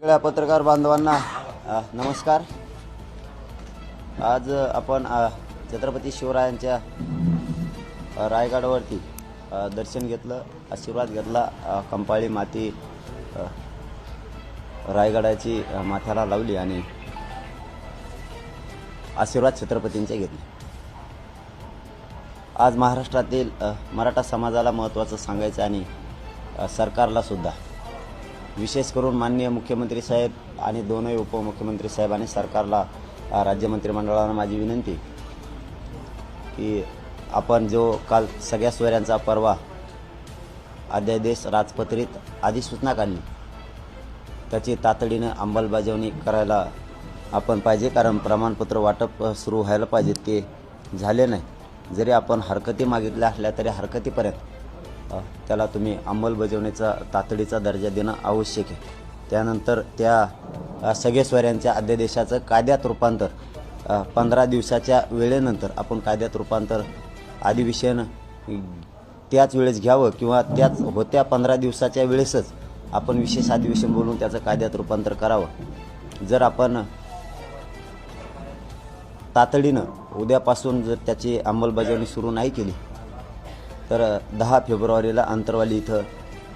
सगळ्या पत्रकार बांधवांना नमस्कार। आज आपण छत्रपती शिवरायांच्या रायगडावरती दर्शन घेतलं, आशीर्वाद घेतला। कंपाळी माती रायगडाची माथ्याला लावली आणि आशीर्वाद छत्रपतींचे घेतले। आज महाराष्ट्रातील मराठा समाजाला महत्त्वाचं सांगायचं आणि सरकारला सुद्धा, विशेष करून माननीय मुख्यमंत्री साहेब आणि दोनही उपमुख्यमंत्री साहेब आणि सरकारला, राज्य मंत्रिमंडळाला माझी विनंती की आपण जो काल सगळ्या सोयऱ्यांचा परवा अध्यादेश राजपत्रित अधिसूचना काढली, त्याची तातडीने अंमलबजावणी करायला आपण पाहिजे। कारण प्रमाणपत्र वाटप सुरू व्हायला पाहिजे, ते झाले नाही। जरी आपण हरकती मागितल्या असल्या तरी हरकतीपर्यंत त्याला तुम्ही अंमलबजावणीचा तातडीचा दर्जा देणं आवश्यक आहे। त्यानंतर त्या सगळे सोयऱ्यांच्या अध्यादेशाचं कायद्यात रूपांतर 15 दिवसाच्या वेळेनंतर आपण कायद्यात रूपांतर अधिवेशन त्याच वेळेस घ्यावं किंवा त्याच होत्या 15 दिवसाच्या वेळेसच आपण विशेष अधिवेशन बोलून त्याचं कायद्यात रूपांतर करावं। जर आपण तातडीनं उद्यापासून जर त्याची अंमलबजावणी सुरू नाही केली तर 10 फेब्रुवारीला अंतरवाली इथं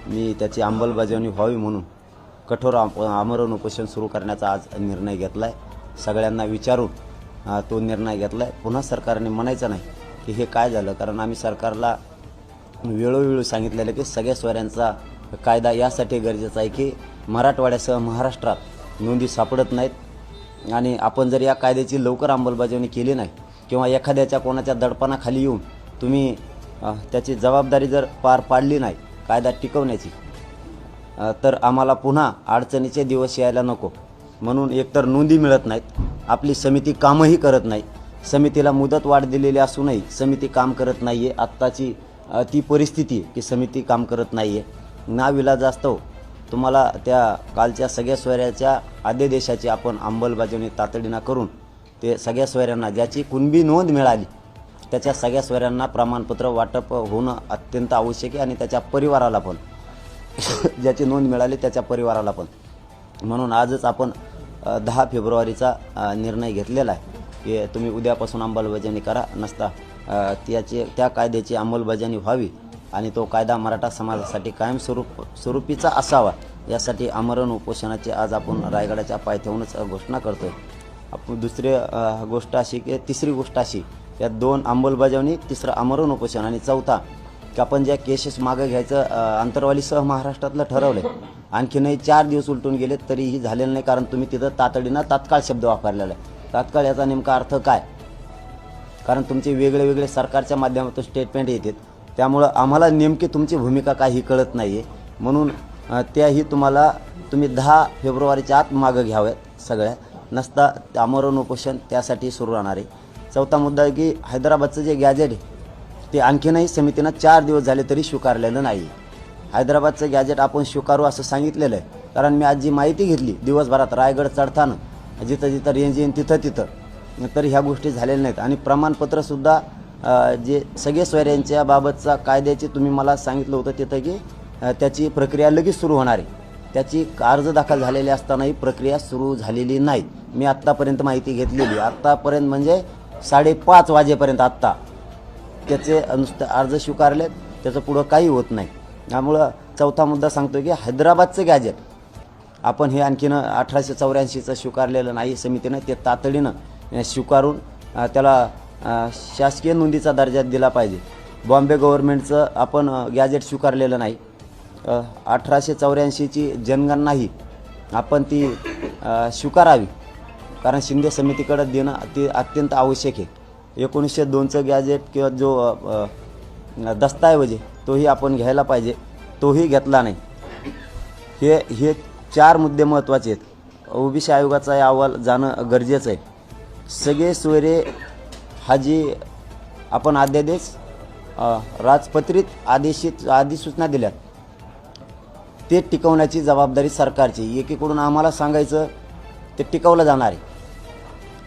मी त्याची अंमलबजावणी व्हावी म्हणून कठोर आमरण उपोषण सुरू करण्याचा आज निर्णय घेतला आहे। सगळ्यांना विचारून तो निर्णय घेतला आहे। पुन्हा सरकारने म्हणायचं नाही की हे काय झालं, कारण आम्ही सरकारला वेळोवेळी सांगितलेलं की सगळ्या सोयऱ्यांचा कायदा यासाठी गरजेचा आहे की मराठवाड्यासह महाराष्ट्रात नोंदी सापडत नाहीत आणि आपण जर या कायद्याची लवकर अंमलबजावणी केली नाही किंवा एखाद्याच्या कोणाच्या दडपणाखाली येऊन तुम्ही त्याची जबाबदारी जर पार पाडली नाही कायदा टिकवण्याची, तर आम्हाला पुन्हा अडचणीचे दिवस यायला नको। म्हणून एकतर नोंदी मिळत नाहीत, आपली समिती कामही करत नाही, समितीला मुदत वाढ दिलेली असूनही समिती काम करत नाही आहे। आत्ताची ती परिस्थिती की समिती काम करत नाही आहे। नाविलाजास्तव तुम्हाला त्या कालच्या सगळ्या सोयऱ्याच्या अध्यादेशाची आपण अंमलबजावणी तातडीनं करून ते सगळ्या सोयऱ्यांना ज्याची कुणबी नोंद मिळाली त्याच्या सगळ्या सोयऱ्यांना प्रमाणपत्र वाटप होणं अत्यंत आवश्यक आहे आणि त्याच्या परिवाराला पण ज्याची नोंद मिळाली त्याच्या परिवाराला पण। म्हणून आजच आपण 10 फेब्रुवारीचा निर्णय घेतलेला आहे की तुम्ही उद्यापासून अंमलबजावणी करा, नसता त्या कायद्याची अंमलबजावणी व्हावी आणि तो कायदा मराठा समाजासाठी स्वरूपीचा असावा, यासाठी आमरण उपोषणाची आज आपण रायगडाच्या पायथ्याहूनच घोषणा करतोय। आपण दुसरी गोष्ट अशी की तिसरी गोष्ट अशी, या 2 अंमलबजावणी, तिसरं आमरण उपोषण आणि चौथा की आपण ज्या केसेस मागं घ्यायचं अंतरवालीसह महाराष्ट्रातलं ठरवलं आहे, आणखीनही 4 दिवस उलटून गेले तरीही झालेलं नाही, कारण तुम्ही तिथं तातडीनं तात्काळ शब्द वापरलेला आहे। तात्काळ याचा नेमका अर्थ काय? कारण तुमचे वेगळे वेगळे सरकारच्या माध्यमातून स्टेटमेंट येतात, त्यामुळं आम्हाला नेमकी तुमची भूमिका काही कळत नाही आहे। म्हणून त्याही तुम्ही 10 फेब्रुवारीच्या आत मागं घ्याव्यात सगळ्या, नसता आमरण उपोषण त्यासाठी सुरू राहणार आहे। चौथा मुद्दा आहे की हैदराबादचं जे गॅजेट आहे ते आणखीनही समितीनं 4 दिवस झाले तरी स्वीकारलेलं नाही। हैदराबादचं गॅजेट आपण स्वीकारू असं सांगितलेलं आहे, कारण मी आज जी माहिती घेतली दिवसभरात रायगड चढताना जिथं जिथं रेंज येईन तिथं तर ह्या गोष्टी झालेल्या नाहीत। आणि प्रमाणपत्रसुद्धा जे सगळे सोयऱ्यांच्या बाबतचा कायद्याची तुम्ही मला सांगितलं होतं तिथं की त्याची प्रक्रिया लगेच सुरू होणार आहे, त्याची अर्ज दाखल झालेली असतानाही प्रक्रिया सुरू झालेली नाही। मी आत्तापर्यंत माहिती घेतलेली, आत्तापर्यंत म्हणजे 5:30 वाजेपर्यंत आत्ता त्याचे नुसते अर्ज स्वीकारलेत, त्याचं पुढं काही होत नाही। त्यामुळं चौथा मुद्दा सांगतो की हैदराबादचं गॅजेट आपण हे आणखीन 1884चं स्वीकारलेलं नाही समितीनं, ते तातडीनं स्वीकारून त्याला शासकीय नोंदीचा दर्जा दिला पाहिजे। बॉम्बे गव्हर्नमेंटचं आपण गॅजेट स्वीकारलेलं नाही, 1884ची जनगणनाही आपण ती स्वीकारावी, कारण शिंदे समितीकडे देणं ते अत्यंत आवश्यक आहे। 1902चं गॅजेट किंवा जो दस्तऐवज आहे तोही आपण घ्यायला पाहिजे, तोही घेतला नाही। हे 4 मुद्दे महत्त्वाचे आहेत। ओबीसी आयोगाचा अहवाल जाणं गरजेचं आहे। सगळे सोयरे हा जी आपण अध्यादेश राजपत्रित अधिसूचना दिल्यात ते टिकवण्याची जबाबदारी सरकारची। एकीकडून आम्हाला सांगायचं ते टिकवलं जाणार आहे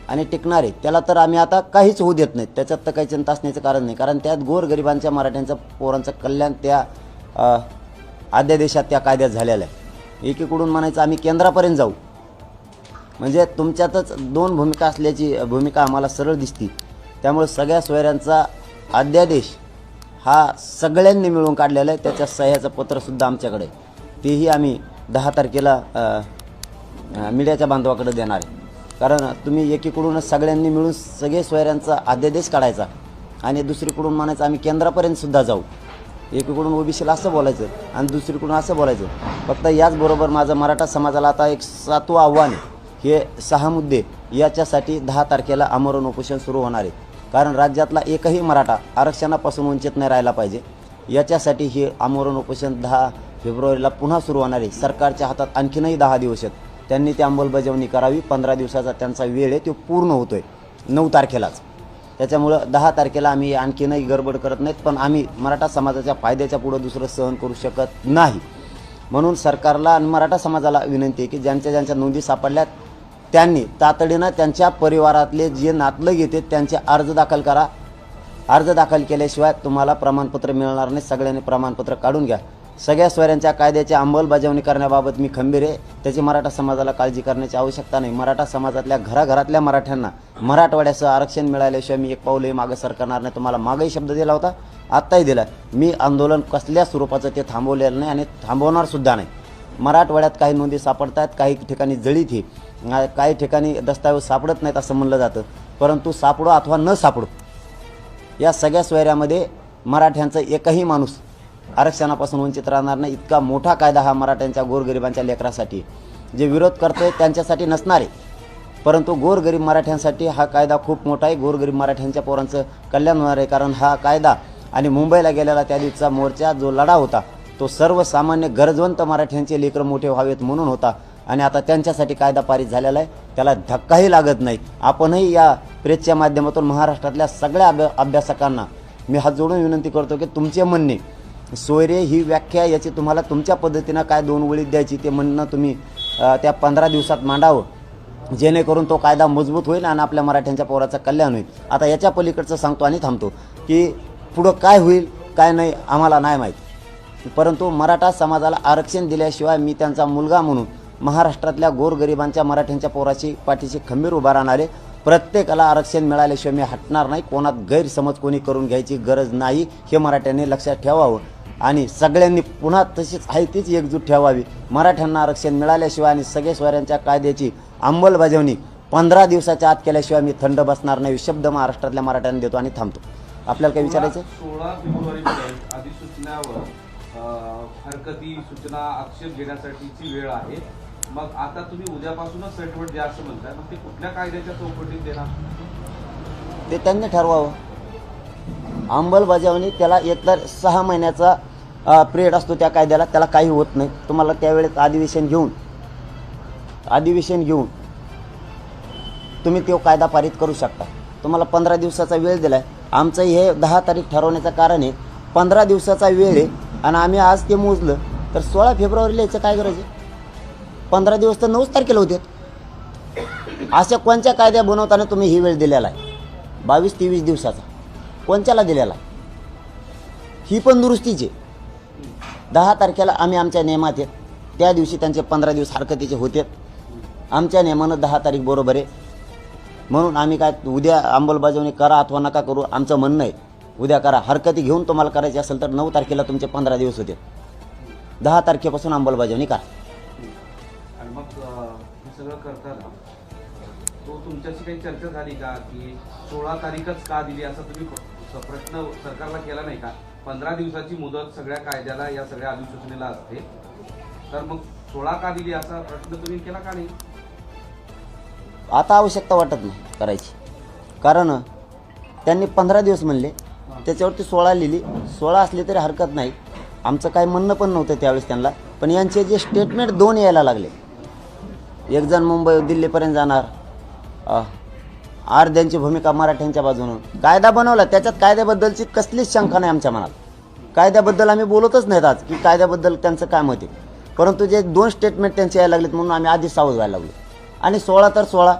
आणि टिकणार आहे, त्याला तर आम्ही आता काहीच होऊ देत नाहीत, त्याच्यात तर काही चिंता असण्याचं कारण नाही, कारण त्यात गोरगरिबांच्या मराठ्यांच्या पोरांचं कल्याण त्या अध्यादेशात त्या कायद्यात झालेलं आहे। एकीकडून म्हणायचं आम्ही केंद्रापर्यंत जाऊ, म्हणजे तुमच्यातच दोन भूमिका असल्याची भूमिका आम्हाला सरळ दिसती. त्यामुळे सगळ्या सोयऱ्यांचा अध्यादेश हा सगळ्यांनी मिळून काढलेला आहे. त्याच्या सह्याचं पत्रसुद्धा आमच्याकडे, तेही आम्ही 10 तारखेला मीडियाच्या बांधवाकडे देणार आहे. कारण तुम्ही एकीकडूनच सगळ्यांनी मिळून सगळे सोयऱ्यांचा अध्यादेश काढायचा आणि दुसरीकडून म्हणायचं आम्ही केंद्रापर्यंतसुद्धा जाऊ. एकीकडून ओबीसीला असं बोलायचं आणि दुसरीकडून असं बोलायचं. फक्त याचबरोबर माझं मराठा समाजाला आता एक 7वं आव्हान आहे. हे 6 मुद्दे याच्यासाठी 10 तारखेला आमरण उपोषण सुरू होणार आहे. कारण राज्यातला एकही मराठा आरक्षणापासून वंचित नाही राहिला पाहिजे, याच्यासाठी हे आमरण उपोषण 10 फेब्रुवारीला पुन्हा सुरू होणार आहे. सरकारच्या हातात आणखीनही 10 दिवस आहेत, त्यांनी ती अंमलबजावणी करावी. 15 दिवसाचा त्यांचा वेळ आहे, तो पूर्ण होतो आहे 9 तारखेलाच. त्याच्यामुळं 10 तारखेला आम्ही आणखीनही गडबड करत नाहीत, पण आम्ही मराठा समाजाच्या फायद्याच्या पुढं दुसरं सहन करू शकत नाही. म्हणून सरकारला आणि मराठा समाजाला विनंती आहे की ज्यांच्या नोंदी सापडल्यात त्यांनी तातडीनं त्यांच्या परिवारातले जे नातलग येते त्यांचे अर्ज दाखल करा. अर्ज दाखल केल्याशिवाय तुम्हाला प्रमाणपत्र मिळणार नाही. सगळ्यांनी प्रमाणपत्र काढून घ्या. सगळ्या सोयऱ्यांच्या कायद्याची अंमलबजावणी करण्याबाबत मी खंबीर आहे. त्याची मराठा समाजाला काळजी करण्याची आवश्यकता नाही. मराठा समाजातल्या घराघरातल्या मराठ्यांना मराठवाड्याचं आरक्षण मिळाल्याशिवाय मी एक पाऊलही मागं सरकणार नाही. तुम्हाला मागही शब्द दिला होता, आत्ताही दिला. मी आंदोलन कसल्या स्वरूपाचं ते थांबवलेलं नाही आणि थांबवणारसुद्धा नाही. मराठवाड्यात काही नोंदी सापडतात, काही ठिकाणी जळीत ही, काही ठिकाणी दस्तावेज सापडत नाहीत असं म्हणलं जातं. परंतु सापडो अथवा न सापडो, या सगळ्या सोयऱ्यामध्ये मराठ्यांचा एकही माणूस आरक्षणापासून वंचित राहणार नाही. इतका मोठा कायदा हा मराठ्यांच्या गोरगरिबांच्या लेकरासाठी, जे विरोध करतोय त्यांच्यासाठी नसणार आहे, परंतु गोरगरीब मराठ्यांसाठी हा कायदा खूप मोठा आहे. गोरगरीब मराठ्यांच्या पोरांचं कल्याण होणार आहे. कारण हा कायदा आणि मुंबईला गेलेला त्या दिवसाचा मोर्चा जो लढा होता तो सर्वसामान्य गरजवंत मराठ्यांचे लेकरं मोठे व्हावेत म्हणून होता. आणि आता त्यांच्यासाठी कायदा पारित झालेला आहे, त्याला धक्काही लागत नाही. आपणही या प्रेसच्या माध्यमातून महाराष्ट्रातल्या सगळ्या अभ्यासकांना मी हात जोडून विनंती करतो की तुमचे म्हणणे, सोयरे ही व्याख्या याची तुम्हाला तुमच्या पद्धतीनं काय 2 ओळीत द्यायची ते म्हणणं तुम्ही त्या 15 दिवसात मांडावं, जेणेकरून तो कायदा मजबूत होईल आणि आपल्या मराठ्यांच्या पोराचं कल्याण होईल. आता याच्या पलीकडचं सांगतो आणि थांबतो की पुढं काय होईल काय नाही आम्हाला नाही माहीत, परंतु मराठा समाजाला आरक्षण दिल्याशिवाय मी त्यांचा मुलगा म्हणून महाराष्ट्रातल्या गोरगरिबांच्या मराठ्यांच्या पोराची पाठीशी खंबीर उभा राहणार आहे. प्रत्येकाला आरक्षण मिळाल्याशिवाय मी हटणार नाही. कोणात गैरसमज कोणी करून घ्यायची गरज नाही, हे मराठ्यांनी लक्षात ठेवावं. आणि सगळ्यांनी पुन्हा तशीच आहे तीच एकजूट ठेवावी. मराठ्यांना आरक्षण मिळाल्याशिवाय आणि सगळे सोयऱ्यांच्या कायद्याची अंमलबजावणी 15 दिवसाच्या आत केल्याशिवाय मी थंड बसणार नाही. शब्द महाराष्ट्रातल्या मराठ्यांना देतो आणि थांबतो. आपल्याला काय विचारायचं? 16 फेब्रुवारी अधिसूचनावर हरकती सूचना आक्षेप घेण्यासाठीची वेळ आहे. मग आता तुम्ही उद्यापासूनच सेटमेंट द्या असं म्हणताय, मग ते कुठल्या कायद्याच्या चौकटीत देणार ते त्यांनी ठरवावं. अंमलबजावणी त्याला एकतर 6 महिन्याचा पिरियड असतो त्या कायद्याला, त्याला काही होत नाही. तुम्हाला त्यावेळेस अधिवेशन घेऊन तुम्ही तो कायदा पारित करू शकता. तुम्हाला 15 दिवसाचा वेळ दिला आहे. आमचं हे 10 तारीख ठरवण्याचं कारण आहे 15 दिवसाचा वेळ आहे आणि आम्ही आज ते मोजलं तर 16 फेब्रुवारीला याचं काय गरज आहे? 15 दिवस तर 9 तारखेला होते. अशा कोणत्या कायद्या बनवताना तुम्ही ही वेळ दिलेला आहे 22-23 दिवसाचा? कोणत्याला दिलेला आहे? ही पण दुरुस्तीची 10 तारखेला आम्ही आमच्या नियमात आहेत, त्या दिवशी त्यांचे 15 दिवस हरकतीचे होते. आमच्या नियमानं 10 तारीख बरोबर आहे. म्हणून आम्ही काय उद्या अंमलबजावणी करा अथवा नका करू, आमचं म्हणणं आहे उद्या करा. हरकती घेऊन तुम्हाला करायची असेल तर 9 तारखेला तुमचे 15 दिवस होते. 10 तारखेपासून अंमलबजावणी करा. आणि मग हे सगळं करताना तो तुमच्याशी काही चर्चा झाली का की 16 तारीखच का दिली असा तुम्ही प्रश्न सरकारला केला नाही का? 15 दिवसाची मुदत सगळ्या कायद्याला या सगळ्या अधिसूचनेला असते, तर मग 16 का दिली असा प्रश्न तुम्ही केला का नाही? आता आवश्यकता वाटत नाही करायची, कारण त्यांनी 15 दिवस म्हणले, त्याच्यावरती 16 लिहिली. 16 असली तरी हरकत नाही. आमचं काही म्हणणं पण नव्हतं त्यावेळेस त्यांना, पण यांचे जे स्टेटमेंट 2 यायला लागले. एक जण मुंबई दिल्लीपर्यंत जाणार, अर्ध्यांची भूमिका मराठ्यांच्या बाजूनं. कायदा बनवला, त्याच्यात कायद्याबद्दलची कसलीच शंका नाही आमच्या मनात. कायद्याबद्दल आम्ही बोलतच नाहीत आज की कायद्याबद्दल त्यांचं काय मत आहे, परंतु जे 2 स्टेटमेंट त्यांचे यायला लागलेत म्हणून आम्ही आधीच सावध व्हायला लागलो. आणि 16 तर 16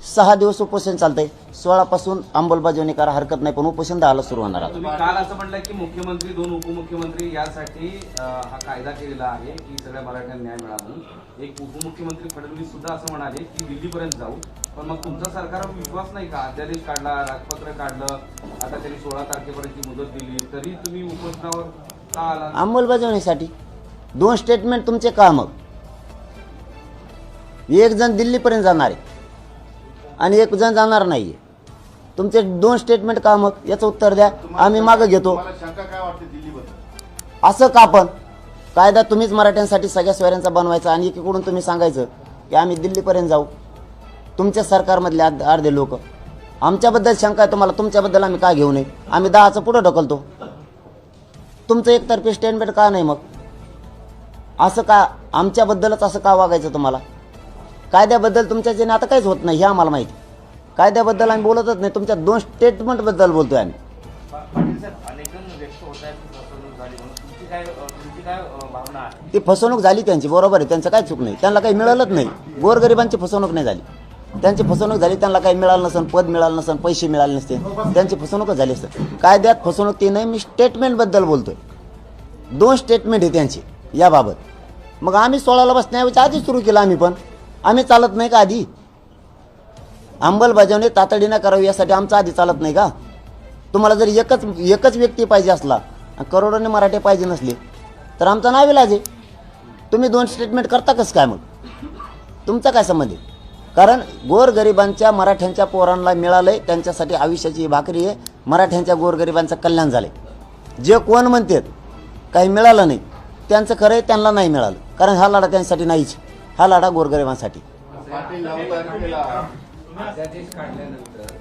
6 दिवस उपोषण चालतंय. 16 पासून अंमलबजावणी करा, हरकत नाही, पण उपोषण 10 सुरू होणार आहे. तुम्ही काल असं म्हटलं की मुख्यमंत्री 2 उपमुख्यमंत्री यासाठी हा कायदा केलेला आहे की सगळ्या मराठ्यांना न्याय मिळावा म्हणून. एक उपमुख्यमंत्री फडणवीस सुद्धा असं म्हणाले की दिल्लीपर्यंत जाऊ. पण मग तुमचा सरकारवर विश्वास नाही का? अध्यादेश काढला, राजपत्र काढलं, आता त्यांनी 16 तारखेपर्यंतची मुदत दिली, तरी तुम्ही उपोषणावर का आला? अंमलबजावणीसाठी 2 स्टेटमेंट तुमचे का मग? एक जण दिल्लीपर्यंत जाणार आहे आणि एक जण जाणार नाहीये. तुमचे 2 स्टेटमेंट का मग? याचं उत्तर द्या, आम्ही मागं घेतो. मला शंका काय वाटते दिल्लीबद्दल? असं का? पण कायदा तुम्हीच मराठ्यांसाठी सगळ्या सोयऱ्यांचा बनवायचा आणि एकीकडून तुम्ही सांगायचं की आम्ही दिल्लीपर्यंत जाऊ. तुमच्या सरकारमधले अर्धे लोक. आमच्याबद्दल शंका आहे तुम्हाला, तुमच्याबद्दल आम्ही का घेऊ नये? आम्ही 10चं पुढं ढकलतो. तुमचं एकतर्फी स्टेटमेंट का नाही मग? असं का? आमच्याबद्दलच असं का वागायचं तुम्हाला? कायद्याबद्दल तुमच्याच्याने आता काहीच होत नाही हे आम्हाला माहिती. कायद्याबद्दल आम्ही बोलतच नाही, तुमच्या 2 स्टेटमेंटबद्दल बोलतोय आम्ही. पाटील साहेब, अनेक जण व्यक्त होत आहेत की फसवणूक झाली म्हणून. तुमची काय भावना आहे? ती फसवणूक झाली त्यांची, बरोबर आहे, त्यांचं काय चूक नाही, त्यांना काही मिळालंच नाही. गोरगरिबांची फसवणूक नाही झाली, त्यांची फसवणूक झाली. त्यांना काही मिळालं नसेल, पद मिळालं नसेल, पैसे मिळाले नसते, त्यांची फसवणूकच झाली असते. कायद्यात फसवणूक ती नाही, मी स्टेटमेंटबद्दल बोलतोय. 2 स्टेटमेंट आहे त्यांची याबाबत. मग आम्ही 16ला बसण्याऐवजी आधीच सुरू केलं. आम्ही चालत नाही का आधी? अंमलबजावणी तातडीनं करावी यासाठी आमचं आधी चालत नाही का? तुम्हाला जर एकच व्यक्ती पाहिजे असला, करोडोने मराठे पाहिजे नसले, तर आमचा नाविलाज आहे. तुम्ही 2 स्टेटमेंट करता कसं काय मग? तुमचा काय संबंध आहे? कारण गोरगरिबांच्या मराठ्यांच्या पोरांना मिळालंय, त्यांच्यासाठी आयुष्याची भाकरी आहे. मराठ्यांच्या गोरगरिबांचं कल्याण झालंय. जे कोण म्हणतात काही मिळालं नाही, त्यांचं खरं आहे, त्यांना नाही मिळालं. कारण हा लढा त्यांच्यासाठी नाहीच, हा लढा गोरगरिबांसाठी. पाटील 9 तारखेला अध्यादेश काढल्यानंतर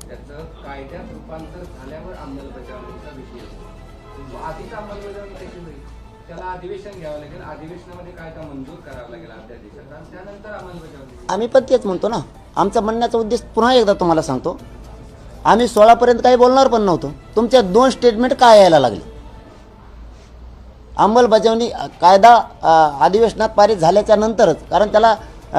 त्याचं कायद्यात रूपांतर झाल्यावर अंमलबजावणीचा विषय असतो. आधीच अंमलबजावणी कशी होईल? त्याला अधिवेशन घ्यावं लागेल, अधिवेशनामध्ये कायदा मंजूर करावा लागेल अध्यादेशाचा, आणि त्यानंतर अंमलबजावणी. आम्ही पण तेच म्हणतो ना. आमचा म्हणण्याचा उद्देश पुन्हा एकदा तुम्हाला सांगतो, आम्ही 16पर्यंत काही बोलणार पण नव्हतो. तुमच्या 2 स्टेटमेंट काय यायला लागले? अंमलबजावणी कायदा अधिवेशनात पारित झाल्याच्या नंतरच, कारण त्याला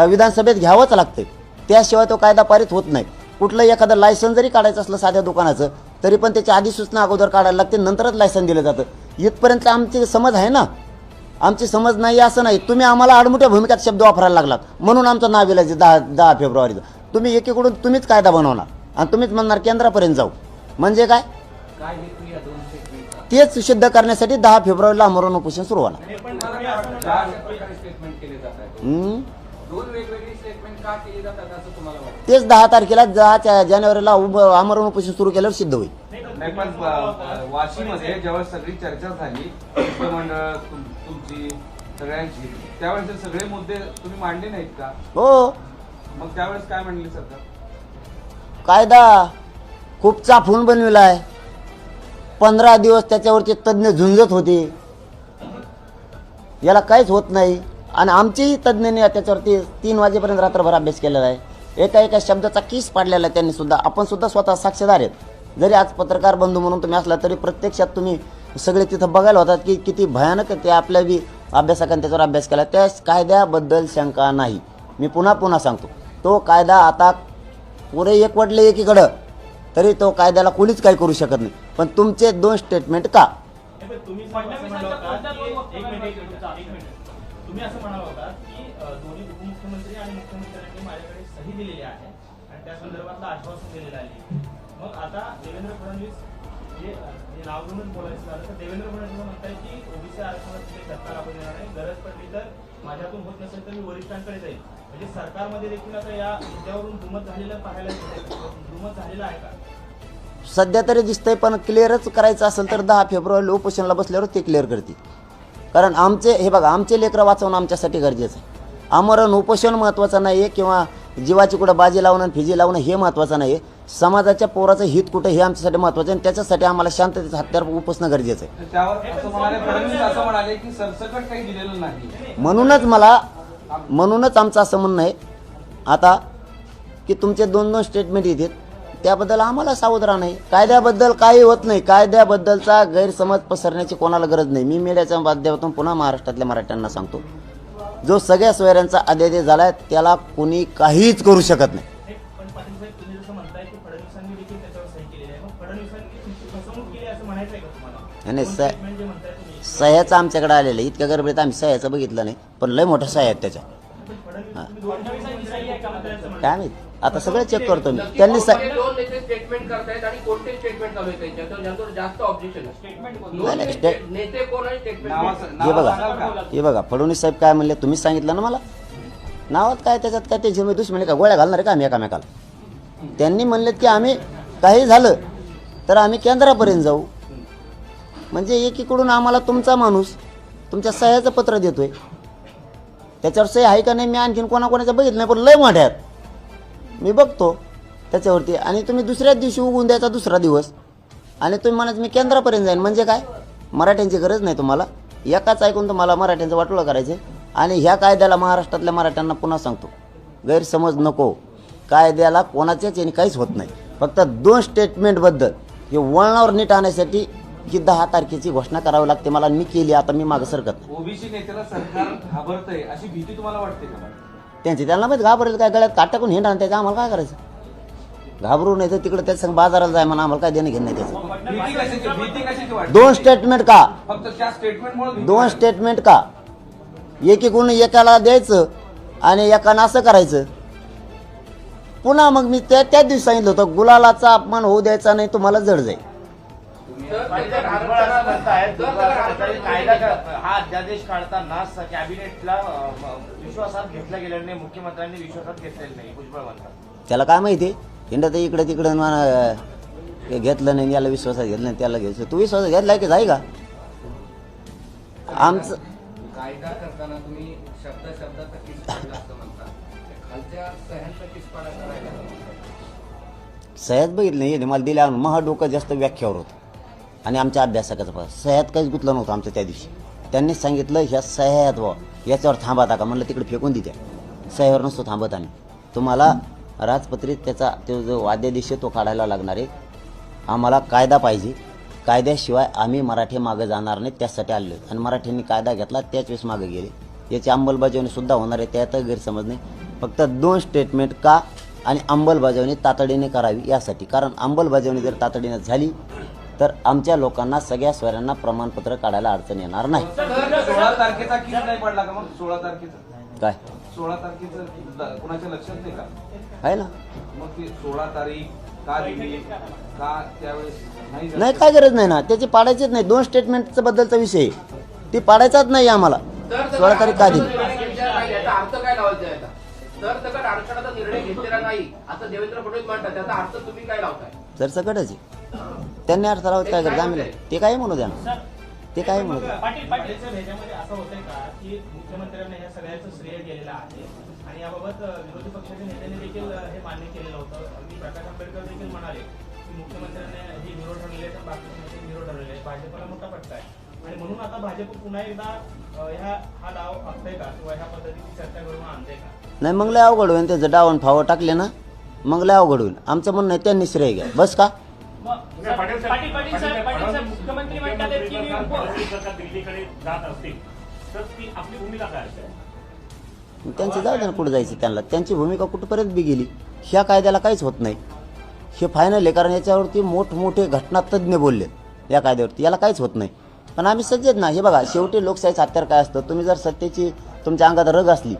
विधानसभेत घ्यावंच लागते, त्याशिवाय तो कायदा पारित होत नाही. कुठलं एखादं लायसन जरी काढायचं असलं साध्या दुकानाचं, तरी पण त्याची अधिसूचना अगोदर काढायला लागते, नंतरच लायसन दिलं जातं. इथपर्यंत आमची समज आहे ना. आमची समज नाही असं नाही. तुम्ही आम्हाला आडमुठ्या भूमिकात शब्द वापरायला लागलात म्हणून आमचं नाव विलायचं 10 फेब्रुवारीचं. तुम्ही एकीकडून तुम्हीच कायदा बनवणार आणि तुम्हीच म्हणणार केंद्रापर्यंत जाऊ. म्हणजे काय? काय हेतू या 2 स्टेटमेंटचा? तेच सिद्ध करण्यासाठी 10 फेब्रुवारीला आमरण उपोषण सुरू होणार. स्टेटमेंट केले जात आहेत. 2 वेगवेगळी स्टेटमेंट का केली जातात असं तुम्हाला वाटतं? तेच 10 तारखेला 10 जानेवारीला आमरण उपोषण सुरू केल्यावर सिद्ध होईल. नाही, पण वाशीमध्ये जेव्हा सगळी चर्चा झाली, मंडळ तुमची सगळ्यांची, त्यावेळेस सगळे मुद्दे तुम्ही मांडले नाहीत का? हो. मग त्यावेळेस काय म्हणले सरकार? कायदा खूप चाफून बनविला आहे. 15 दिवस त्याच्यावरचे तज्ज्ञ झुंजत होते, याला काहीच होत नाही. आणि आमचेही तज्ज्ञांनी त्याच्यावरती 3 वाजेपर्यंत रात्रभर अभ्यास केलेला आहे. एका शब्दाचा किस पाडलेला आहे त्यांनी सुद्धा. आपण सुद्धा स्वतः साक्षीदार आहेत. जरी आज पत्रकार बंधू म्हणून तुम्ही असला तरी प्रत्यक्षात तुम्ही सगळे तिथं बघायला होतात की किती भयानक ते आपल्या बी अभ्यासकांनी त्याच्यावर अभ्यास केला. त्या कायद्याबद्दल शंका नाही. मी पुन्हा सांगतो, तो कायदा आता पुरे एकवटले एकीकडं, तरी तो कायद्याला कोणीच काही करू शकत नाही. पण तुमचे 2 स्टेटमेंट का? तुम्ही असं म्हणाला होता की दोन्ही उपमुख्यमंत्री आणि मुख्यमंत्र्यांनी माझ्याकडे सही दिलेली आहे आणि त्या संदर्भातलं आश्वासन दिलेलं आहे. मग आता देवेंद्र फडणवीस हे नाव घेऊनच बोलायचं झालं तर देवेंद्र फडणवीस म्हणताय की ओबीसी आरक्षणात सरकार आपण येणार नाही, गरज पडली तर माझ्यातून होत नसेल तर मी वरिष्ठांकडे जाईल. म्हणजे सरकारमध्ये देखील आता या मुद्द्यावरून दुमत झालेलं पाहायला दुमत झालेलं आहे का? सध्या तरी दिसतंय, पण क्लिअरच करायचं असेल तर 10 फेब्रुवारीला उपोषणाला बसल्यावर ते क्लिअर करतील. कारण हे बघा, आमचे लेकरं वाचवणं आमच्यासाठी गरजेचं आहे. आमरण उपोषण महत्त्वाचं नाही आहे किंवा जीवाची कुठं बाजी लावणं आणि फिजी लावणं हे महत्त्वाचं नाही आहे. समाजाच्या पोराचं हित कुठं हे आमच्यासाठी महत्त्वाचं आहे आणि त्याच्यासाठी आम्हाला शांततेचं हत्यार उपसणं गरजेचं आहे. त्यावर असं म्हणाले फडणवीस, असं म्हणाले की सरसकट काही दिलेलं नाही. म्हणूनच आमचं असं म्हणणं आहे आता की तुमचे 2 स्टेटमेंट येतात, त्याबद्दल आम्हाला सावध राहणं आहे. कायद्याबद्दल काही होत नाही. कायद्याबद्दलचा गैरसमज पसरण्याची कोणाला गरज नाही. मी मीडियाच्या माध्यमातून पुन्हा महाराष्ट्रातल्या मराठ्यांना सांगतो, जो सगळ्या सोयऱ्यांचा अध्यादेश झाला आहे त्याला कोणी काहीच करू शकत नाही. नाही दोन सह्या statement जे म्हणताय तुम्ही, सह्याचं आमच्याकडे आलेलं आहे. इतक्या गडबडीत आम्ही सह्याचं बघितलं नाही, पण लय मोठ्या सह्या आहेत त्याच्या. फडणवीसांची सही आहे का मंत्र्यांचं म्हणणं? काय माहित आता सगळं चेक करतो मी. त्यांनी कोणते दोन नेते स्टेटमेंट करतायत आणि कोणते स्टेटमेंट चालू आहे त्यांच्यावर ज्यांच्यावर जास्त ऑब्जेक्शन आहे? स्टेटमेंट नाही, नाही, स्टे- नेते कोण आणि स्टेटमेंट हे बघा हे बघा फडणवीस साहेब काय म्हणले तुम्हीच सांगितलं ना मला. नावात काय त्याच्यात काय त्याची मी दुश्मनी का गोळ्या घालणार आहे का आम्ही एकामेकाला. त्यांनी म्हणलेत की आम्ही काही झालं तर आम्ही केंद्रापर्यंत जाऊ. म्हणजे एकीकडून आम्हाला तुमचा माणूस तुमच्या सह्याचं पत्र देतोय, त्याच्यावर सही आहे का नाही मी आणखीन कोणाकोणाचं बघितलं नाही, पण लय मोठ्यात मी बघतो त्याच्यावरती. आणि तुम्ही दुसऱ्याच दिवशी उगवून द्यायचा दुसरा दिवस आणि तुम्ही म्हणायचं मी केंद्रापर्यंत जाईन. म्हणजे काय मराठ्यांची गरज नाही तुम्हाला, एकाच ऐकून तुम्हाला मराठ्यांचं वाटोळं करायचं. आणि ह्या कायद्याला महाराष्ट्रातल्या मराठ्यांना पुन्हा सांगतो गैरसमज नको. कायद्याला कोणाच्याच याने काहीच होत नाही. फक्त 2 स्टेटमेंटबद्दल हे वळणावर नीट आणण्यासाठी ही 10 तारखेची घोषणा करावी लागते मला. मी केली, आता मी मागं सरकत नाही. ओबीसी नेत्याला सरकार घाबरतंय अशी भीती तुम्हाला वाटते का? त्यांची त्यांना माहिती घाबरेल काय गळ्यात काट टाकून हिंड आणि त्याचं आम्हाला काय करायचं. घाबरू नाही तर तिकडे त्याच्या संग बाजाराला जाय म्हणा, आम्हाला काय देणं घेणं नाही त्याचं. भीती कशाची वाटते? 2 स्टेटमेंट का फक्त त्या स्टेटमेंटमुळे 2 स्टेटमेंट का एकीकडून एकाला द्यायचं आणि एकानं असं करायचं. पुन्हा मग मी त्याच दिवशी सांगितलं होतं गुलालाचा अपमान होऊ द्यायचा नाही, तुम्हाला जड जाईल. हा अध्यादेश काढताना कॅबिनेटला विश्वासात घेतला गेलेला नाही, मुख्यमंत्र्यांनी विश्वासात घेतलेलं नाही भुजबळ म्हणतात. त्याला काय माहिती हिंडत इकडे तिकडे हे घेतलं नाही, याला विश्वासात घेतलं नाही, त्याला घ्यायचं. तू विश्वासात घेतलाय की जाई का आमचं. कायदा करताना तुम्ही शब्दाचा किस पाडला असं म्हणता, खालच्या सह्यांचा किस पाडा करायला सह्यात बघितलं नाही मला दिल्या महा डोकं जास्त व्याख्यावर होतं आणि आमच्या अभ्यासकाचं पास सह्यात काहीच गुतलं नव्हतं आमचं त्या दिवशी. त्यांनीच सांगितलं ह्या सह्यात व याच्यावर थांबत का म्हणलं तिकडे फेकून देत्या. सह्यावर नसतो थांबत आम्ही, तुम्हाला राजपत्रित त्याचा तो जो वाद्यादेश तो काढायला लागणार आहे. आम्हाला कायदा पाहिजे, कायद्याशिवाय आम्ही मराठी मागं जाणार नाही, त्यासाठी आले. आणि मराठ्यांनी कायदा घेतला त्याच वेळेस मागं गेले. याची अंमलबजावणी सुद्धा होणार आहे, त्यात गैरसमज नाही. फक्त 2 स्टेटमेंट का आणि अंमलबजावणी तातडीने करावी यासाठी. कारण अंमलबजावणी जर तातडीने झाली तर आमच्या लोकांना सगळ्या स्वरांना प्रमाणपत्र काढायला अडचण येणार नाही. 16 तारखेचा किस नाही पडला का? मग 16 तारखेचा काय 16 तारखेचं कुणाच्या लक्षात नाही का? आहे ना. मग ती 16 तारीख का दिली का त्यावेळेस नाही झालं? नाही काय गरज नाही ना, त्याची पाडायचीच नाही. 2 स्टेटमेंटचा बद्दलचा विषय आहे. ती पाडायचाच नाही आम्हाला. 16 तारीख का दिली? याचा अर्थ काय लावायचा याचा? तर सकट आरक्षणाचा निर्णय घेतलेला नाही असं देवेंद्र फडणवीस म्हणतात, त्याचा अर्थ तुम्ही काय लावताय? जर सकटच आहे त्यांनी अर्थ लावत काय करत आम्ही ते काय म्हणू द्या ना, ते काय म्हणू द्या. पाटीलच्या ह्याच्यामध्ये असं होतंय का की मुख्यमंत्र्यांना या सगळ्याचं श्रेय गेलेलं आहे आणि याबाबत विरोधी पक्षाच्या नेत्यांनी देखील हे मान्य केलेलं होतं. अगदी प्रकाश आंबेडकर देखील म्हणाले की मुख्यमंत्र्यांनी हे विरोध ठरलेले तर बाकीचे नेते विरोध ठरलेले आहे, भाजपला मोठा फटका आहे. आणि म्हणून आता भाजप पुन्हा एकदा हा डाव आखतंय का किंवा ह्या पद्धतीची चर्चा करून आणते का? नाही मग लय अवघड होईल. त्याचं डावून फावं टाकले ना मग लय अवघड होईल. आमचं म्हणणं आहे त्यांनी श्रेय घ्या बस का. पाटील साहेब मुख्यमंत्री म्हणतात की सरकार दिल्लीकडे जात असतील तर ती आपली भूमिका काय असेल? त्यांची जाऊ दे ना कुठं जायचं त्यांना. त्यांची भूमिका कुठपर्यंत बी गेली. ह्या कायद्याला काहीच होत नाही, हे फायनल आहे. कारण याच्यावरती मोठमोठे घटनातज्ञ बोलले या कायद्यावरती, याला काहीच होत नाही. पण आम्ही सज्ज ना. हे बघा शेवटी लोकशाहीचं हत्यार काय असतं, तुम्ही जर सत्तेची तुमच्या अंगात रग असली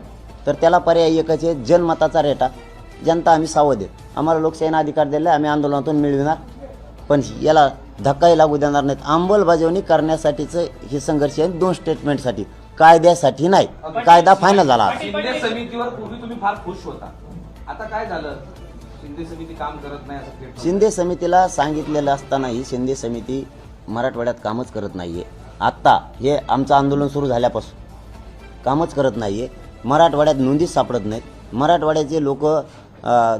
तर त्याला पर्याय एकच आहे, जनमताचा रेटा. जनता आम्ही सावध आहे, आम्हाला लोकशाहीने अधिकार दिला, आम्ही आंदोलनातून मिळविणार. पण याला धक्काही लागू देणार नाहीत. अंमलबजावणी करण्यासाठीचं हे संघर्ष आहे, 2 स्टेटमेंटसाठी, कायद्यासाठी नाही. कायदा फायनल झाला. शिंदे समितीवर पूर्वी तुम्ही फार खुश होता, आता काय झालं? शिंदे समिती काम करत नाही असं थेट शिंदे समितीला सांगितलेलं असतानाही शिंदे समिती मराठवाड्यात कामच करत नाही आहे. आत्ता हे आमचं आंदोलन सुरू झाल्यापासून कामच करत नाही आहे. मराठवाड्यात नोंदीच सापडत नाहीत. मराठवाड्याचे लोक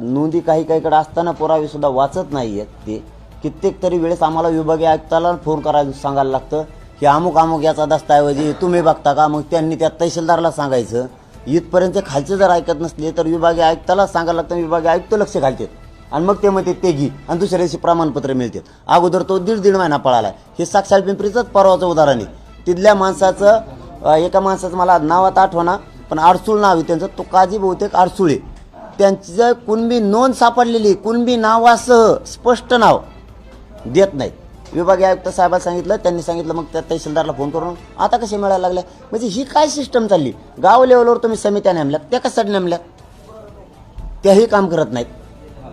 नोंदी काहीकडे असताना पुरावेसुद्धा वाचत नाही आहेत. ते कित्येक तरी वेळेस आम्हाला विभागीय आयुक्ताला फोन करायला सांगायला लागतं की अमुक याचा दस्तऐवजी तुम्ही बघता का. मग त्यांनी त्या तहसीलदारला सांगायचं. इथपर्यंत खालचे जर ऐकत नसले तर विभागीय आयुक्ताला सांगायला लागतं. विभागीय आयुक्त लक्ष घालतात आणि मग ते म्हणते ते घे आणि दुसऱ्या दिवशी प्रमाणपत्र मिळतात. अगोदर तो दीड महिना पळाला. हे साक्षात पिंपरीचंच परवाचं उदाहरण आहे. तिथल्या माणसाचं एका माणसाचं मला नावात आठवणा पण आडसूळ नाव आहे त्यांचं, तो काजी बहुतेक आडसूळे. त्यांचं कुणबी नोंद सापडलेली, कुणबी नावासह स्पष्ट नाव देत नाहीत. विभागीय आयुक्त साहेबांना सांगितलं, त्यांनी सांगितलं, मग त्या तहसीलदारला फोन करून आता कसे मिळायला लागल्या. म्हणजे ही काय सिस्टम चालली. गाव लेवलवर तुम्ही समित्या नेमल्यात, त्या कशासाठी नेमल्यात, त्याही काम करत नाहीत.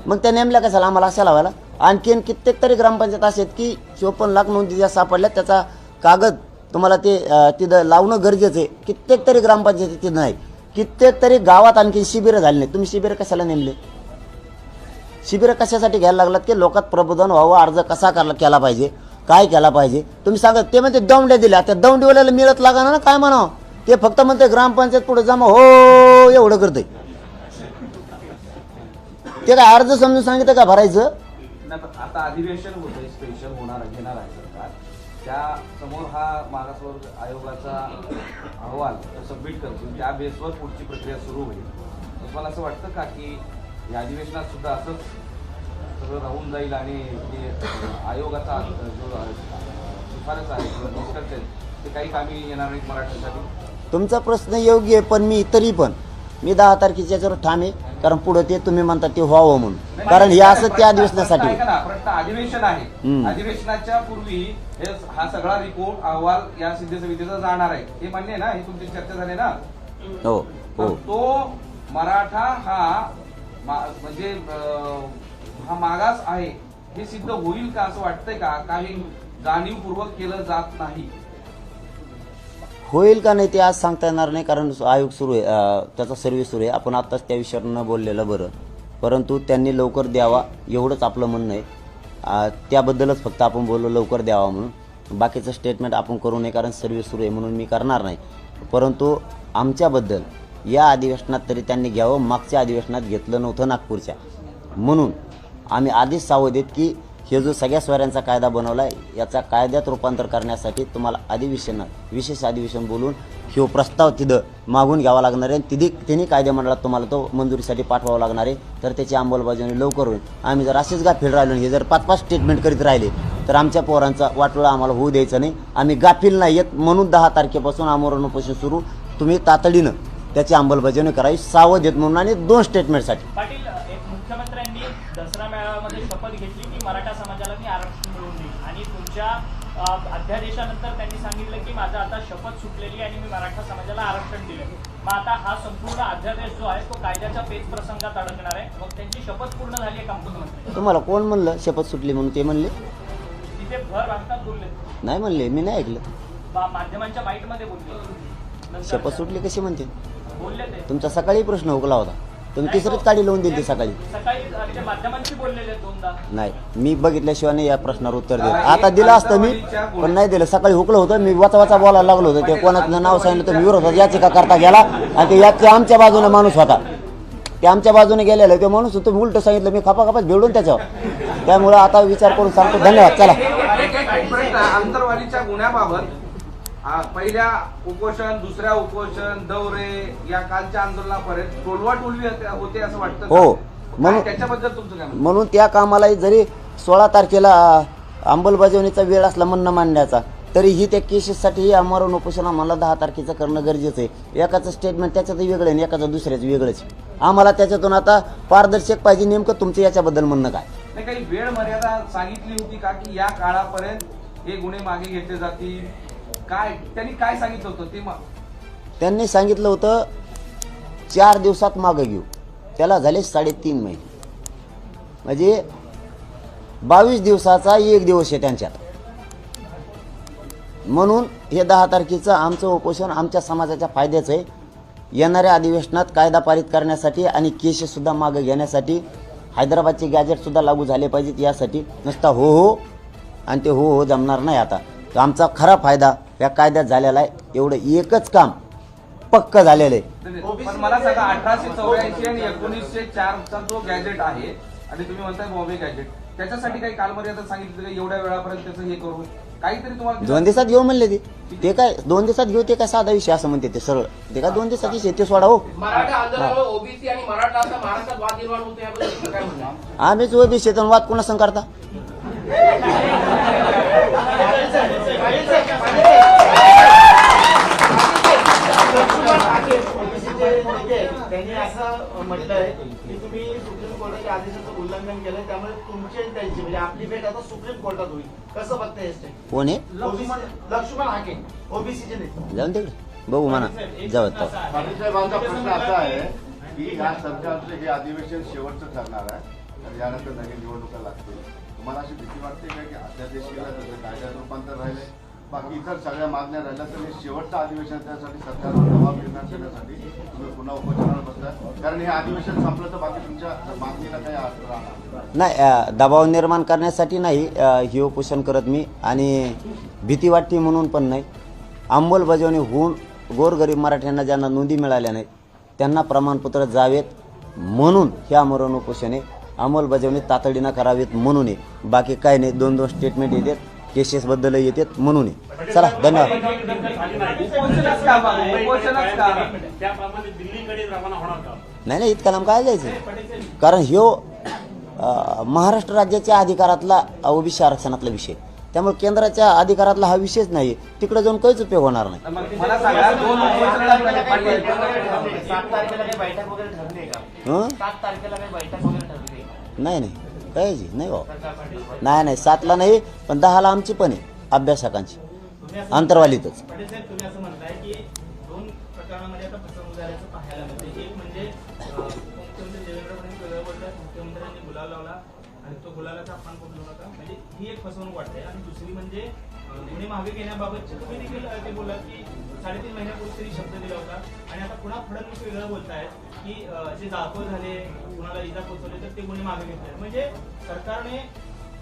मग त्या नेमल्या कशाला, आम्हाला अशा लावायला. आणखीन कित्येक तरी ग्रामपंचायत असे आहेत की 54 लाख नोंदी ज्या सापडल्यात त्याचा कागद तुम्हाला ते तिथं लावणं गरजेचं आहे. कित्येक तरी ग्रामपंचायती तिथं नाही. कित्येक तरी गावात आणखी शिबिरं झाली नाही. तुम्ही शिबिरं कशाला नेमले. शिबिरं कशासाठी घ्यायला लागलात की लोकात प्रबोधन व्हावं, अर्ज कसा केला पाहिजे, काय केला पाहिजे. तुम्ही सांगा, ते म्हणते दौंड्या दिल्या, त्या दौंडीवाल्याला मिळत लागा ना, काय म्हणावं. ते फक्त म्हणते ग्रामपंचायत पुढे जमा हो एवढं करते. ते काय अर्ज समजून सांगितलं का भरायचं. नाही, पण आता अधिवेशन होतंय, स्पेशल घेणार आहे सरकार. त्या समोर हा मागासवर्ग आयोगाचा अहवाल सबमिट करतील, त्या बेसवर पुढची प्रक्रिया सुरू होईल. तुम्हाला असं वाटतं का की या अधिवेशनात सुद्धा असंच सगळं राहून जाईल आणि ते आयोगाचा जो शिफारस आहे किंवा निष्कर्ष आहेत ते काही कामी येणार नाहीत मराठ्यांसाठी. तुमचा प्रश्न योग्य आहे, पण मी 10 तारखेच्या याच्यावर ठाम आहे. कारण पुढे ते तुम्ही म्हणता ते व्हावं म्हणून, कारण हे असं त्या अधिवेशनासाठी. प्रश्न अधिवेशन आहे, अधिवेशनाच्या पूर्वी हा सगळा रिपोर्ट अहवाल या सिद्धी समितीचा जाणार आहे, हे मान्य आहे ना, ही तुमची चर्चा झाली ना. हो हो. तो मराठा हा म्हणजे हा मागास आहे हे सिद्ध होईल का असं वाटतंय का, काही जाणीवपूर्वक केलं जात नाही. होईल का नाही ते आज सांगता येणार नाही, कारण आयोग सुरू आहे, त्याचा सर्व्हे सुरू आहे. आपण आत्ताच त्या विषयावर न बोललेलं बरं, परंतु त्यांनी लवकर द्यावा एवढंच आपलं म्हणणं आहे. त्याबद्दलच फक्त आपण बोललो लवकर द्यावा म्हणून. बाकीचं स्टेटमेंट आपण करू नये, कारण सर्व्हे सुरू आहे म्हणून मी करणार नाही. परंतु आमच्याबद्दल या अधिवेशनात तरी त्यांनी घ्यावं. मागच्या अधिवेशनात घेतलं नव्हतं नागपूरच्या, म्हणून आम्ही आधीच सावध आहेत की हे जो सगळ्या स्वाऱ्यांचा कायदा बनवला आहे याचा कायद्यात रूपांतर करण्यासाठी तुम्हाला विशेष अधिवेशन बोलून हे प्रस्ताव तिथं मागून घ्यावा लागणार आहे. तिन्ही कायदेमंडळात तुम्हाला तो मंजुरीसाठी पाठवावा लागणार आहे. तर त्याची अंमलबजावणी लवकर होईल. आम्ही जर असेच गाफील राहिलो, हे जर 5-5 स्टेटमेंट करीत राहिले तर आमच्या पोरांचा वाटोळा आम्हाला होऊ द्यायचं नाही. आम्ही गाफील नाही आहेत, म्हणून 10 तारखेपासून आमरण उपोषण सुरू. तुम्ही तातडीनं त्याची अंमलबजावणी करावी, सावध आहेत म्हणून. आणि 2 स्टेटमेंटसाठी पाटील, एक मुख्यमंत्र्यांनी दसरा मेळाव्यामध्ये शपथ घेतली की मराठा समाजाला मी आरक्षण मिळवून देईन, आणि तुमच्या अध्यादेशानंतर त्यांनी सांगितलं की माझा आता शपथ सुटलेली आणि मी मराठा समाजाला आरक्षण दिले. मग आता हा संपूर्ण अध्यादेश जो आहे तो कायद्याच्या पेच प्रसंगात अडकणार आहे. मग त्यांची शपथ पूर्ण झाली आहे का मुख्यमंत्री? तुम्हाला कोण म्हणलं शपथ सुटली म्हणून? ते म्हणले तिथे भर वागतात बोलले, नाही म्हणले, मी नाही ऐकलं. माध्यमांच्या बाईटमध्ये बोलले. शपथ सुटली कशी म्हणते? बोलले ते तुमचा सकाळी प्रश्न हुकला होता, तुम्ही तिसरीच काढी लावून दिली सकाळी. सकाळी माध्यमांशी बोललेले 2दा. नाही, मी बघितल्याशिवाय नाही या प्रश्नावर उत्तर देत. आता दिलं असतं मी, पण नाही दिलं. सकाळी हुकलं होतं, मी वाचा बोलायला लागलो होतं. ते कोणाचं नाव सांगितलं तर विरोध होता, याचिका करता गेला. आणि ते याच्या आमच्या बाजूने माणूस होता, ते आमच्या बाजूने गेलेलं ते माणूस होतं. उलट सांगितलं मी खपाखपाच भेडून त्याच्यावर. त्यामुळं आता विचार करून सांगतो. धन्यवाद. चला. अंतरवालीच्या गुन्ह्याबाबत पहिल्या उपोषण, दुसऱ्या उपोषण, दौरे या कालच्या आंदोलनापर्यंत टोलवाटोलवी होते असं वाटतं. हो, म्हणून त्याच्याबद्दल तुमचं काय? म्हणून त्या कामाला जरी 16 तारखेला अंमलबजावणीचा वेळ असला म्हणणं मांडण्याचा, तरीही त्या केसेससाठी आमरण उपोषण आम्हाला 10 तारखेचं करणं गरजेचं आहे. एकाचं स्टेटमेंट त्याच्यात वेगळं आणि एकाचं दुसऱ्याचं वेगळंच. आम्हाला त्याच्यातून आता पारदर्शक पाहिजे. नेमकं तुमचं याच्याबद्दल म्हणणं काय? नाही, काही वेळ मर्यादा सांगितली होती का की या काळापर्यंत हे गुन्हे मागे घेतले जातील? काय त्यांनी काय सांगितलं होतं ते? त्यांनी सांगितलं होतं 4 दिवसात मागं घेऊ. त्याला झाले 3.5 महिने, म्हणजे 22 दिवसाचा 1 दिवस आहे त्यांच्यात. म्हणून हे 10 तारखेचं आमचं उपोषण आमच्या समाजाच्या फायद्याचं आहे. येणाऱ्या अधिवेशनात कायदा पारित करण्यासाठी आणि केसेससुद्धा मागं घेण्यासाठी हैदराबादचे गॅजेटसुद्धा लागू झाले पाहिजेत. यासाठी नुसता हो आणि ते हो जमणार नाही. आता तर आमचा खरा फायदा या कायद्यात झालेला आहे. एवढं एकच काम पक्क झालेलं आहे. पण मला सांगा, 1884 आणि 1904चा जो गॅजेट आहे आणि तुम्ही म्हणताय बॉम्बे गॅजेट, त्याच्यासाठी काही कालमर्यादा सांगितली एवढ्या वेळापर्यंत त्याचं हे करू काहीतरी तुम्हाला? 2 दिवसात घेऊ म्हणले ते काय 2 दिवसात घेऊ? ते काय साधा विषय असं म्हणते ते सरळ. ते काय 2 दिवसात विषय ते सोडा. हो, मराठा आंदोलनामुळे ओबीसी आणि मराठा असा महाराष्ट्रात वाद निर्माण होतो, याबद्दल काय म्हणणार? आम्हीच ओबीसी वाद कोणा संग करता? त्यांनी असं म्हटलंय की तुम्ही सुप्रीम कोर्टाच्या आदेशाचं उल्लंघन केलंय, त्यामुळे तुमची आणि त्यांची म्हणजे आपली भेट आता सुप्रीम कोर्टात होईल. कसं बघताय हे? कोण आहे लक्ष्मण हाके ओबीसीचे नेते. जाऊन तिकडे बघू म्हणा जाऊ तो. पाटील साहेबांचा प्रश्न असा आहे की या सरकारचं हे अधिवेशन शेवटचं ठरणार आहे तर यानंतर नवीन निवडणुका लागतील. तुम्हाला अशी भीती वाटते का की अध्यादेश केला त्याचं कायद्यात रूपांतर राहिले, बाकी इतर सगळ्या मागण्या राहिल्या, तर हे शेवटचं अधिवेशन त्यासाठी सरकारवर दबाव निर्माण करण्यासाठी तुम्ही पुन्हा उपोषणावर बसताय? कारण हे अधिवेशन संपलं तर बाकी तुमच्या मागणीला काही अर्थ राहणार नाही, दबाव निर्माण करण्यासाठी नाही हे उपोषण करत मी, आणि भीती वाटते म्हणून पण नाही. अंमलबजावणी होऊन गोरगरीब मराठ्यांना ज्यांना नोंदी मिळाल्या नाहीत त्यांना प्रमाणपत्र जावेत म्हणून हे आमरण उपोषण आहे. अंमलबजावणी तातडीनं करावेत म्हणून आहे, बाकी काय नाही. 2-2 स्टेटमेंट येतात, केसेसबद्दल येतात म्हणून आहे. चला धन्यवाद. उपोषणच का बा? उपोषणच का? त्याप्रमाणे दिल्लीकडे रवाना होणार का? नाही इतका लांब काय जायचं, कारण ह्यो महाराष्ट्र राज्याच्या अधिकारातला ओबीसी आरक्षणातला विषय, त्यामुळे केंद्राच्या अधिकारातला हा विषयच नाही. तिकडे जाऊन काहीच उपयोग होणार नाही. मला सांगा, 2 उपोषण पाटील 7 तारखेला काही बैठक वगैरे ठरली आहे का? हं? 7 तारखेला काही बैठक वगैरे ठरली आहे का? नाही काहीच नाही हो. नाही 7ला नाही, पण 10ला आमची पण आहे अभ्यासकांची अंतरवालीतच. पाटील साहेब, तुम्ही असं म्हणताय की 2 प्रकरणामध्ये आता फसवणूक झाल्याचं पाहायला मिळते. एक म्हणजे मुख्यमंत्री देवेंद्र फडणवीस वेगळं बोलतात, मुख्यमंत्र्यांनी गुलाल लावला आणि तो गुलालाचा अपमान करू नका, म्हणजे ही एक फसवणूक वाटते. आणि दुसरी म्हणजे गुन्हे मागे घेण्याबाबतचे तुम्ही देखील ते बोललात की 3.5 महिन्यापूर्वी तरी शब्द दिला होता, आणि आता पुन्हा फडणवीस वेगळं बोलतायत की जे जाळपोळ झाले, कुणाला इजा पोचवले तर ते गुन्हे मागे घेतले. म्हणजे सरकारने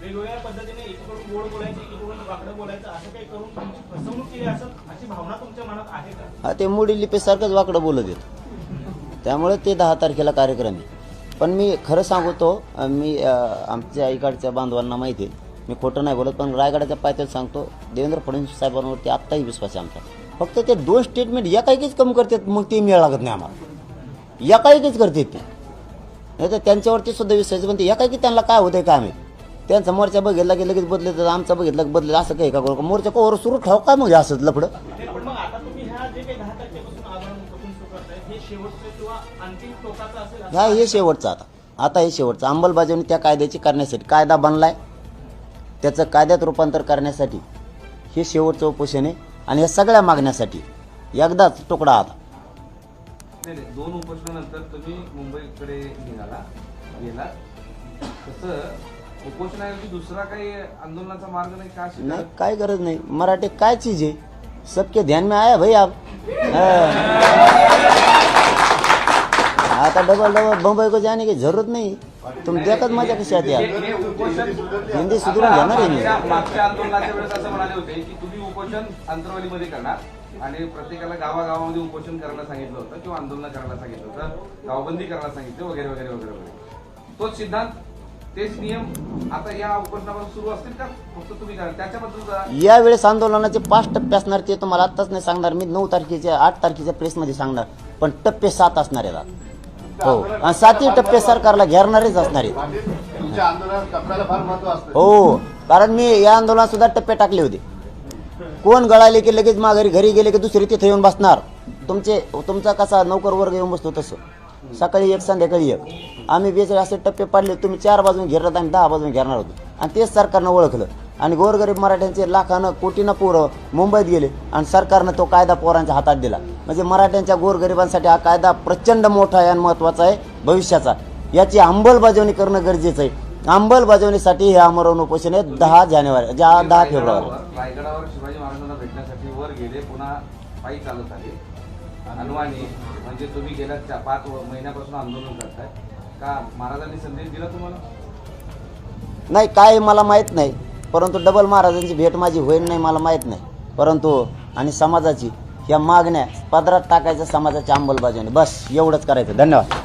वेगवेगळ्या पद्धतीने एकीकडून गोड बोलायचं, एकीकडून वाकडं बोलायचं, असं काही करून तुमची फसवणूक केली अशी भावना तुमच्या मनात आहे का? हा, ते मोडी लिपीसारखंच वाकडं बोलत येत, त्यामुळे ते 10 तारखेला कार्यक्रम आहे. पण मी खरं सांगतो, मी आमच्या इकडच्या बांधवांना माहिती आहे, मी खोटं नाही बोलत, पण रायगडाच्या पायथ्यात सांगतो, देवेंद्र फडणवीस साहेबांवरती आत्ताही विश्वास आहे आमचा. फक्त ते 2 स्टेटमेंट एकाएकीच कमी करतात, मग ते मिळ लागत नाही आम्हाला. एकाएकीच करतात ते, नाही तर त्यांच्यावरती सुद्धा विश्वास, पण ते एकाएकी त्यांना काय होतंय काय माहिती. त्यांचा मोर्चा बघितला की लगेच बदलत, आमचा बघितला की बदलत, असं काही का करू. मोर्चा कोवर सुरू ठेव काय म्हणजे असंच लफडं. पण मग आता तुम्ही ह्या जे काही 10 तारखेपासून आंदोलन सुरू करताय, हे शेवटचं किंवा अंतिम टोकाचं असेल असं हा, हे शेवटचं आता हे शेवटचं अंमलबजावणी त्या कायद्याची करण्यासाठी, कायदा बनलाय त्याचं कायद्यात रूपांतर करण्यासाठी हे शेवटचं उपोषण आहे. आणि या सगळ्या मागण्यासाठी एकदाच तुकडा आता. नाही 2 उपोषणानंतर तुम्ही मुंबईकडे गेला, तसं उपोषणाऐवजी दुसरा काही आंदोलनाचा मार्ग नाही का? नाही काय गरज नाही. मराठी काय चीज है, सबके ध्यान में आया भाई आप. आता डबल बम्बई को जाने की जरूरत नहीं, तुम देखत मजा कशी आती आहे. हे उपोषण हिंदी सुधारून घेणार आहे मी. मागच्या आंदोलनाच्या वेळेस असं म्हणाले होते की तुम्ही उपोषण अंतरवालीमध्ये करणार आणि प्रत्येकाला गावागावामध्ये उपोषण करायला सांगितलं होतं किंवा आंदोलन करायला सांगितलं होतं, गावबंदी करायला सांगितलं वगैरे वगैरे वगैरे वगैरे. तोच सिद्धांत, तेच नियम आता या उपोषणापासून सुरू असतील का फक्त तुम्ही करा त्याच्याबद्दल? यावेळेस आंदोलनाचे 5 टप्पे असणार, ते तुम्हाला आत्ताच नाही सांगणार मी. 9 तारखेच्या 8 तारखेच्या प्रेसमध्ये सांगणार, पण टप्पे 7 असणार आहेत. हो, आणि 7ही टप्पे सरकारला घेणारेच असणार आहेत. तुमच्या आंदोलनात टप्प्याला फार महत्व असतं. हो, कारण मी या आंदोलनात सुद्धा टप्पे टाकले होते. कोण गळाले की लगेच माघारी, घरी गेले की दुसरी तिथे येऊन बसणार. तुमचा कसा नौकर वर्ग येऊन बसतो तसं, सकाळी 1 संध्याकाळी 1. आम्ही 20 असे टप्पे पाडले, तुम्ही 4 बाजून घेरलात, आम्ही 10 बाजून घेणार होतो. आणि तेच सरकारनं ओळखलं, आणि गोरगरीब मराठ्यांचे लाखानं कोटीनं पोरं मुंबईत गेले, आणि सरकारनं तो कायदा पोरांच्या हातात दिला. म्हणजे मराठ्यांच्या गोरगरिबांसाठी हा कायदा प्रचंड मोठा आहे आणि महत्त्वाचा आहे भविष्याचा. याची अंमलबजावणी करणं गरजेचं आहे. अंमलबजावणीसाठी हे आमरण उपोषण आहे 10 फेब्रुवारी. रायगडावर शिवाजी महाराजांना भेटण्यासाठी वर गेले, पुन्हा पायी चालत आले अनवाणी. म्हणजे तुम्ही गेल्या 5 महिन्यापासून आंदोलन करताय का? महाराजांनी संदेश दिला तुम्हाला? नाही काय मला माहीत नाही, परंतु डबल महाराजांची भेट माझी होईल नाही मला माहीत नाही. परंतु आणि समाजाची या मागण्या पदरात टाकायच्या, समाजाची अंमलबजावणी, बस एवढंच करायचं. धन्यवाद.